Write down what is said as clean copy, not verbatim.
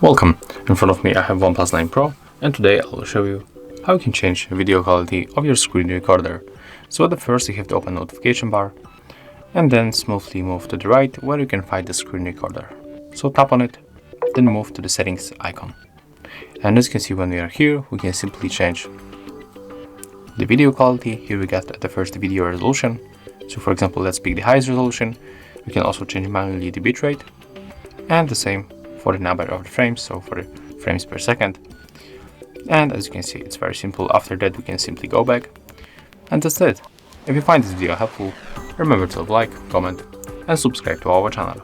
Welcome! In front of me I have OnePlus 9 Pro, and today I will show you how you can change the video quality of your screen recorder. So at the first you have to open notification bar and then smoothly move to the right where you can find the screen recorder. So tap on it, then move to the settings icon. And as you can see, when we are here, we can simply change the video quality. Here we got the first video resolution. So for example, let's pick the highest resolution. We can also change manually the bitrate, and the same for the number of the frames, so for the frames per second. And as you can see, it's very simple. After that, we can simply go back, and that's it. If you find this video helpful, remember to like, comment, and subscribe to our channel.